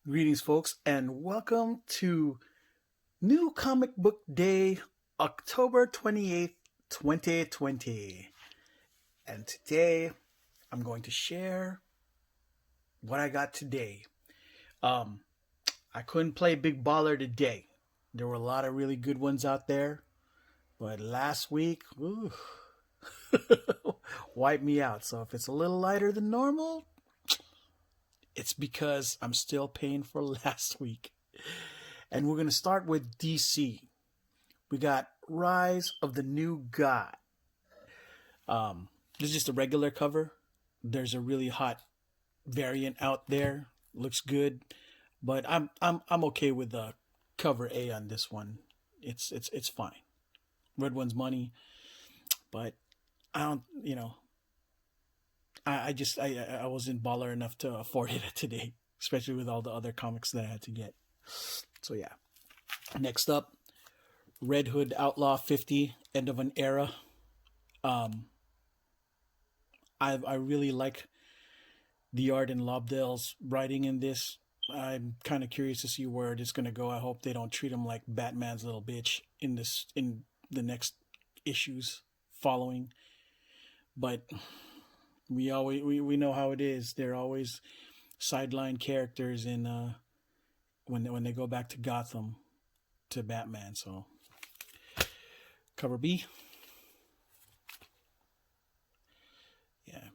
Greetings, folks, and welcome to New Comic Book Day, October 28th, 2020. And today I'm going to share what I got today. Um, I couldn't play Big Baller today. There were a lot of really good ones out there, but last week, ooh, wiped me out. So if it's a little lighter than normal, it's because I'm still paying for last week. And we're going to start with DC. We got Rise of the New God. This is just a regular cover. There's a really hot variant out there. Looks good, but I'm okay with the cover A on this one. It's fine. Red one's money, but I don't. I wasn't baller enough to afford it today, especially with all the other comics that I had to get. So yeah. Next up, Red Hood Outlaw 50, End of an Era. Um, I really like the art and Lobdell's writing in this. I'm kind of curious to see where it's going to go. I hope they don't treat him like Batman's little bitch in the next issues following. But we know how it is. They're always sideline characters in when they go back to Gotham to Batman. So cover B, yeah,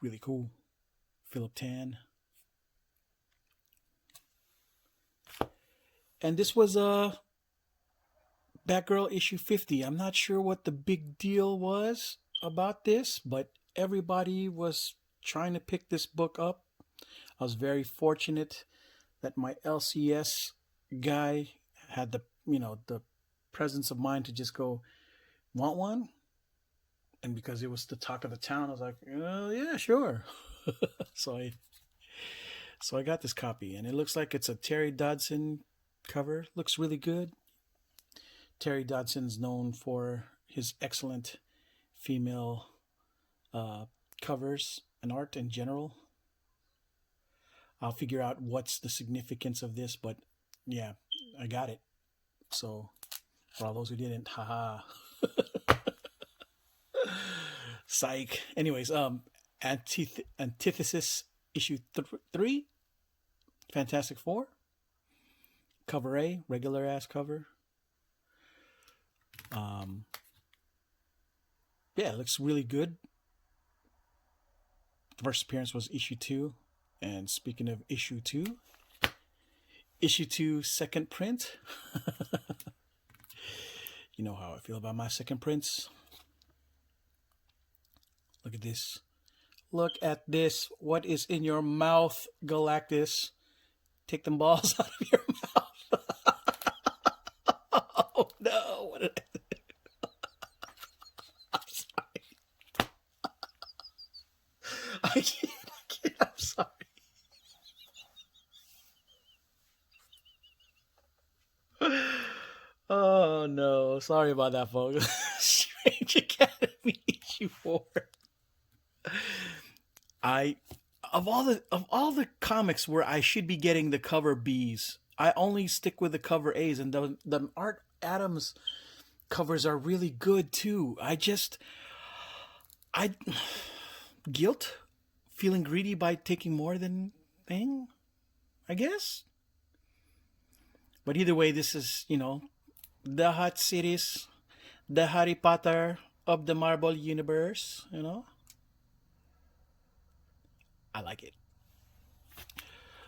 really cool. Philip Tan. And this was Batgirl issue 50. I'm not sure what the big deal was about this, but everybody was trying to pick this book up. I was very fortunate that my LCS guy had the presence of mind to just go, want one? And because it was the talk of the town, I was like, yeah, sure. so I so I got this copy, and it looks like it's a Terry Dodson cover. Looks really good. Terry Dodson's known for his excellent female uh, covers and art in general. I'll figure out what's the significance of this, but yeah, I got it. So for all those who didn't, haha. Psych. Anyways, Antithesis issue 3, Fantastic Four, cover A, regular ass cover. Um, yeah, it looks really good. The first appearance was issue 2, and speaking of issue 2 second print. You know how I feel about my second prints. Look at this. Look at this. What is in your mouth, Galactus? Take them balls out of your mouth. Oh no. What did I do? I'm sorry. I can't. I'm sorry. Oh no. Sorry about that, folks. Strange Academy issue 4. I of all the comics where I should be getting the cover Bs, I only stick with the cover As, and the Art Adams covers are really good too. I guilt, feeling greedy by taking more than thing, I guess. But either way, this is the hot series, the Harry Potter of the Marvel universe. I like it.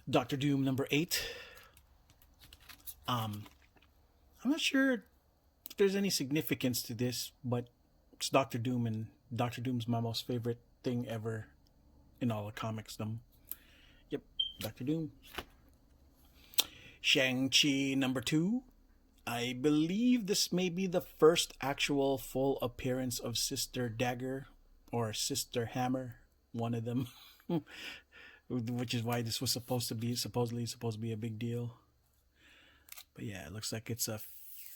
Doctor Doom number 8. Um, I'm not sure if there's any significance to this, but it's Doctor Doom, and Doctor Doom's my most favorite thing ever in all the comics. Yep, Doctor Doom. Shang-Chi number 2. I believe this may be the first actual full appearance of Sister Dagger or Sister Hammer, one of them, which is why this was supposedly supposed to be a big deal. But yeah, it looks like it's a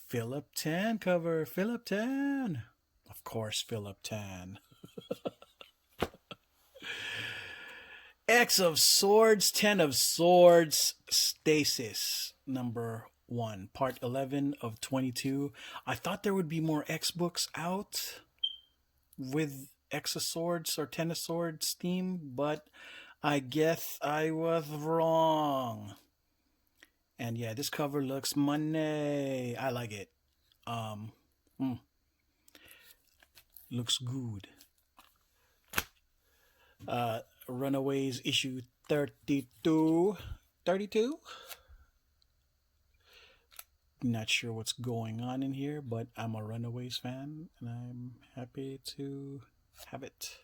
Philip Tan cover. Philip Tan, of course, Philip Tan. X of Swords, Ten of Swords, Stasis, number 1, part 11 of 22. I thought there would be more X books out with X of Swords or Ten of Swords theme, but I guess I was wrong. And yeah, this cover looks money. I like it. Looks good. Runaways issue 32. 32? Not sure what's going on in here, but I'm a Runaways fan and I'm happy to have it.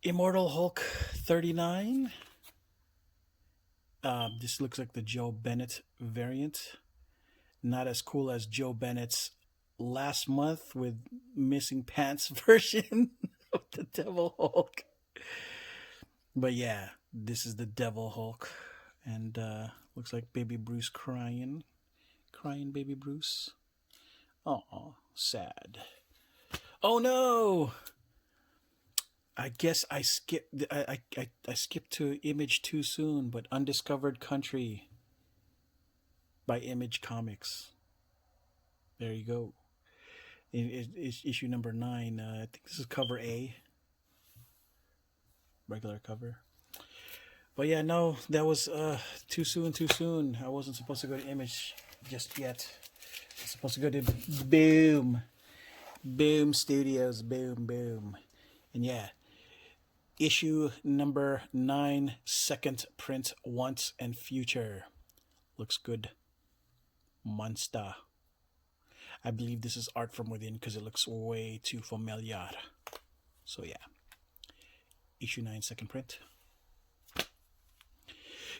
Immortal Hulk 39. This looks like the Joe Bennett variant. Not as cool as Joe Bennett's last month with missing pants version of the Devil Hulk. But yeah, this is the Devil Hulk. And looks like Baby Bruce crying. Crying Baby Bruce. Oh, sad. Oh no! I guess I skipped I skipped to Image too soon, but Undiscovered Country by Image Comics. There you go. It's issue number 9. I think this is cover A. Regular cover. But yeah, no, that was too soon. I wasn't supposed to go to Image just yet. I was supposed to go to Boom Studios. Boom. And yeah, issue number 9, second print, Once and Future. Looks good. Monster. I believe this is art from within because it looks way too familiar. So yeah. Issue 9, second print.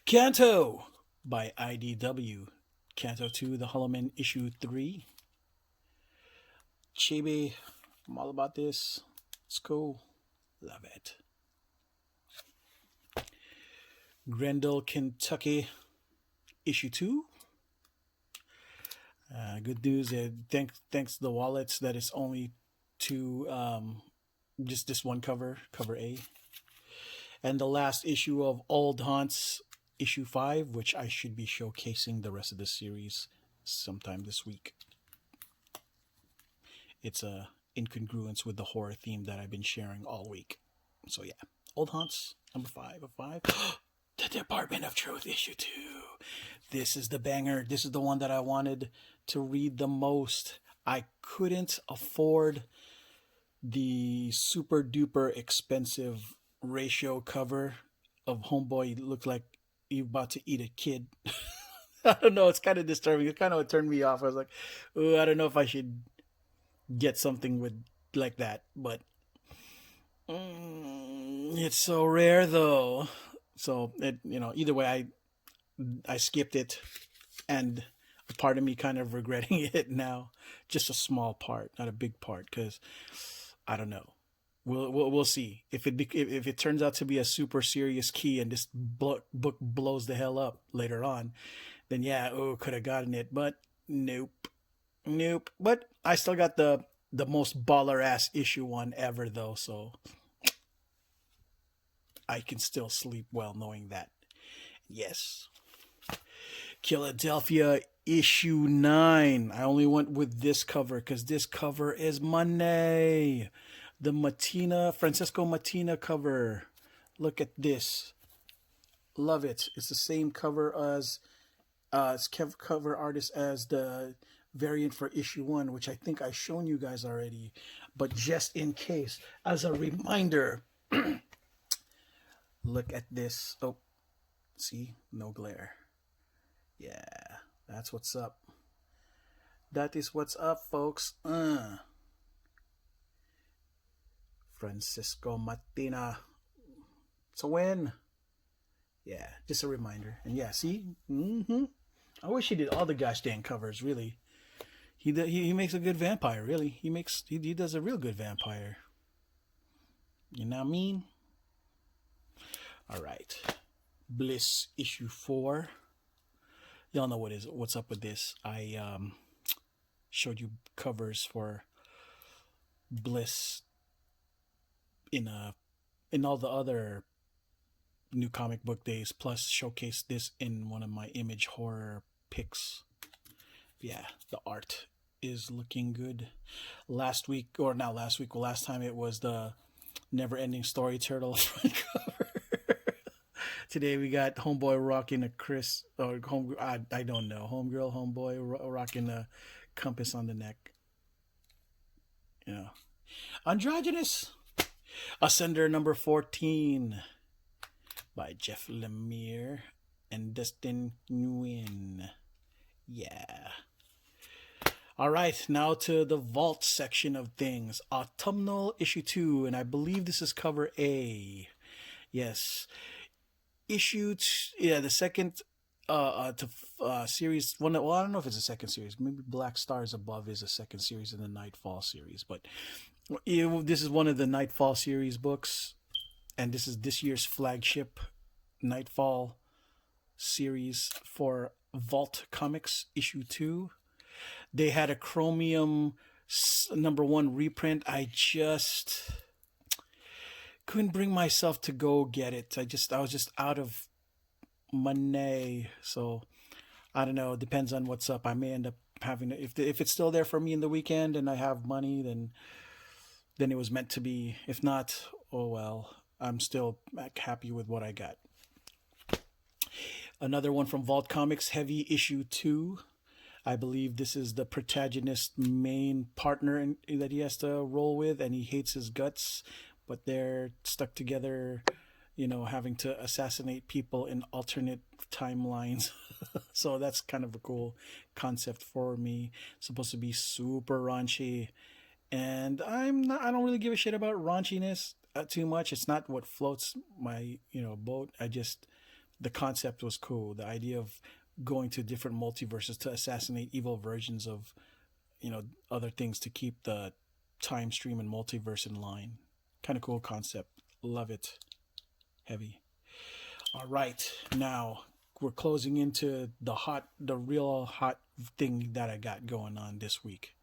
Kanto by IDW. Kanto 2, The Hollow Men, issue 3. Chibi. I'm all about this. It's cool. Love it. Grendel, Kentucky, issue 2. Good news. Thanks the wallets that it's only to just this one cover A. And the last issue of Old Haunts, issue 5, which I should be showcasing the rest of this series sometime this week. It's a incongruence with the horror theme that I've been sharing all week. So yeah, Old Haunts, number 5 of 5. The Department of Truth, issue 2. This is the banger. This is the one that I wanted to read the most. I couldn't afford the super duper expensive ratio cover of Homeboy. It looked like you're about to eat a kid. I don't know. It's kind of disturbing. It kind of turned me off. I was like, oh, I don't know if I should get something with like that. But it's so rare though. So either way, I skipped it, and a part of me kind of regretting it now. Just a small part, not a big part, because I don't know. We'll see if it turns out to be a super serious key and this book blows the hell up later on. Then yeah, could have gotten it, but nope. But I still got the most baller ass issue 1 ever though, so I can still sleep well knowing that. Yes. Philadelphia issue 9. I only went with this cover because this cover is money. The Francesco Mattina cover. Look at this. Love it. It's the same cover as cover artist as the variant for issue 1, which I think I've shown you guys already. But just in case, as a reminder, look at this. Oh, see? No glare. Yeah, that's what's up. That is what's up, folks. Francesco Mattina. It's a win. Yeah, just a reminder. And yeah, see? I wish he did all the gosh dang covers, really. He makes a good vampire, really. He does a real good vampire. You know what I mean? All right. Bliss issue 4. Y'all know what's up with this. I showed you covers for Bliss in a in all the other new comic book days, plus showcase this in one of my image horror picks. Yeah, the art is looking good. Last week, or not last week, well, last time it was the Never Ending Story Turtle front cover. Today we got Homeboy rocking a Chris, or home, I don't know, Homegirl, Homeboy rocking a compass on the neck. Yeah. Androgynous. Ascender number 14 by Jeff Lemire and Dustin Nguyen. Yeah. All right, now to the vault section of things. Autumnal issue 2, and I believe this is cover A. Yes. The second series. Well, I don't know if it's a second series. Maybe Black Stars Above is a second series in the Nightfall series, but this is one of the Nightfall series books, and this is this year's flagship Nightfall series for Vault Comics issue 2. They had a Chromium number 1 reprint. I just couldn't bring myself to go get it. I was just out of money. So I don't know. It depends on what's up. I may end up having it. If it's still there for me in the weekend and I have money, then it was meant to be. If not, oh well. I'm still happy with what I got. Another one from Vault Comics, Heavy issue 2. I believe this is the protagonist's main partner that he has to roll with, and he hates his guts, but they're stuck together, having to assassinate people in alternate timelines. So that's kind of a cool concept for me. It's supposed to be super raunchy, and I don't really give a shit about raunchiness too much. It's not what floats my boat. The concept was cool. The idea of going to different multiverses to assassinate evil versions of other things to keep the time stream and multiverse in line. Kind of cool concept. Love it. Heavy. All right, now we're closing into the real hot thing that I got going on this week.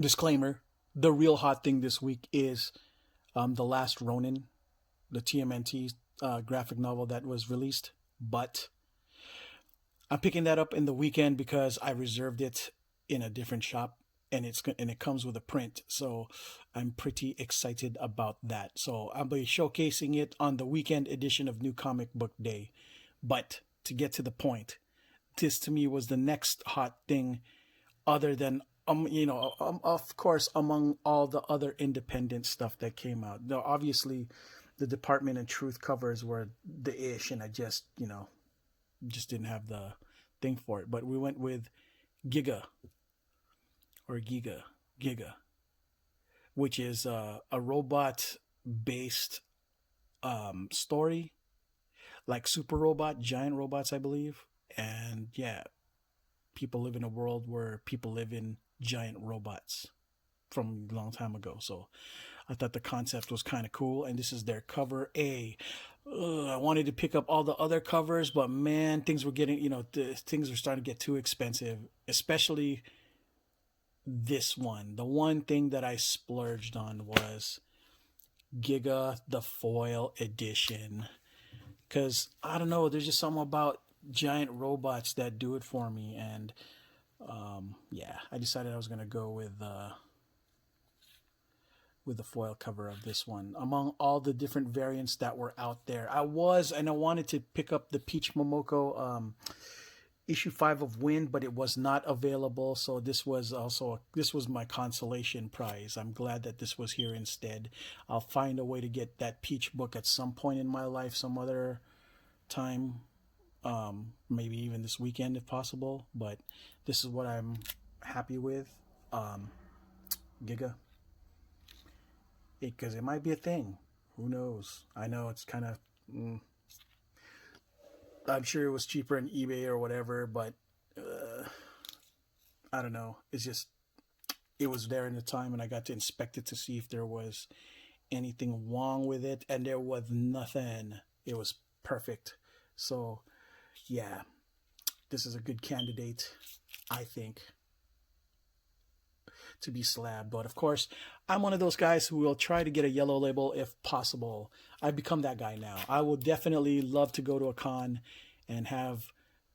Disclaimer: the real hot thing this week is The Last Ronin, the TMNT graphic novel that was released. But I'm picking that up in the weekend because I reserved it in a different shop, and it comes with a print. So I'm pretty excited about that. So I'll be showcasing it on the weekend edition of New Comic Book Day. But to get to the point, this to me was the next hot thing, other than of course, among all the other independent stuff that came out. Now, obviously, the Department and Truth covers were the ish, and I just didn't have the thing for it. But we went with Giga, which is a robot-based story, like Super Robot, giant robots, I believe. And yeah, people live in a world where people live in giant robots from a long time ago. So I thought the concept was kind of cool, and this is their cover A. I wanted to pick up all the other covers, but man, things were getting, things were starting to get too expensive, especially this one. The one thing that I splurged on was Giga, the foil edition, because I don't know, there's just something about giant robots that do it for me, and I decided I was going to go with the foil cover of this one. Among all the different variants that were out there, I wanted to pick up the Peach Momoko issue 5 of Wind, but it was not available. So this was my consolation prize. I'm glad that this was here instead. I'll find a way to get that Peach book at some point in my life, some other time, maybe even this weekend if possible. But this is what I'm happy with. Giga. Because it might be a thing. Who knows? I know it's kind of... I'm sure it was cheaper on eBay or whatever, but I don't know. It's just... It was there in the time, and I got to inspect it to see if there was anything wrong with it, and there was nothing. It was perfect. So, yeah. This is a good candidate, I think. to be slabbed. But of course, I'm one of those guys who will try to get a yellow label if possible. I've become that guy now. I would definitely love to go to a con and have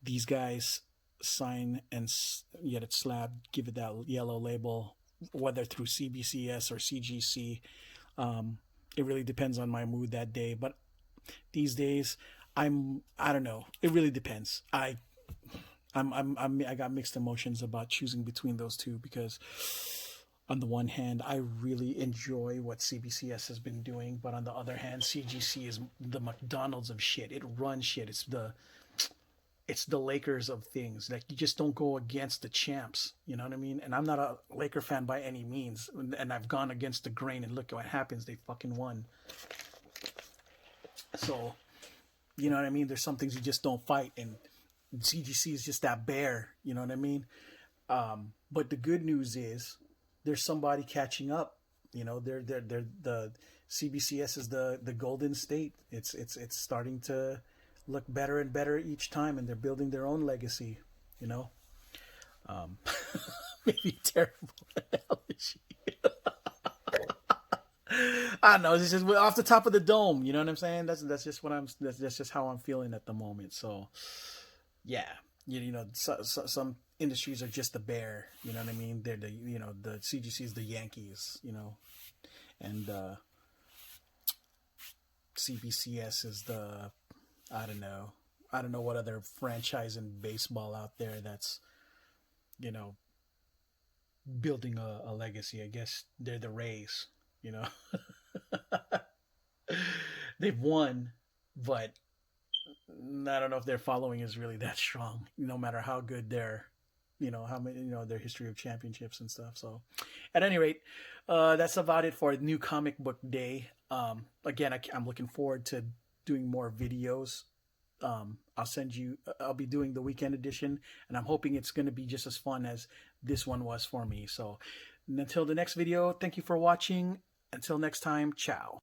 these guys sign and get it slabbed, give it that yellow label, whether through CBCS or CGC. It really depends on my mood that day. But these days, I don't know. It really depends. I got mixed emotions about choosing between those two, because on the one hand, I really enjoy what CBCS has been doing, but on the other hand, CGC is the McDonald's of shit. It runs shit. It's the Lakers of things. Like, you just don't go against the champs. You know what I mean? And I'm not a Laker fan by any means. And I've gone against the grain, and look what happens. They fucking won. So, you know what I mean? There's some things you just don't fight. And CGC is just that bear. You know what I mean? But the good news is there's somebody catching up. You know, they're the CBCS is the Golden State. It's starting to look better and better each time, and they're building their own legacy, you know. Maybe terrible analogy. I don't know. It's just off the top of the dome. You know what I'm saying? That's just that's just how I'm feeling at the moment. So, yeah, you know, some industries are just the bear. You know what I mean? They're the the CGC is the Yankees. You know, and CBCS is the I don't know what other franchise in baseball out there that's, building a legacy. I guess they're the Rays, They've won, but I don't know if their following is really that strong, no matter how good their, how many, their history of championships and stuff. So at any rate, that's about it for New Comic Book Day. Again, I'm looking forward to doing more videos. I'll be doing the weekend edition, and I'm hoping it's going to be just as fun as this one was for me. So until the next video, thank you for watching. Until next time, ciao.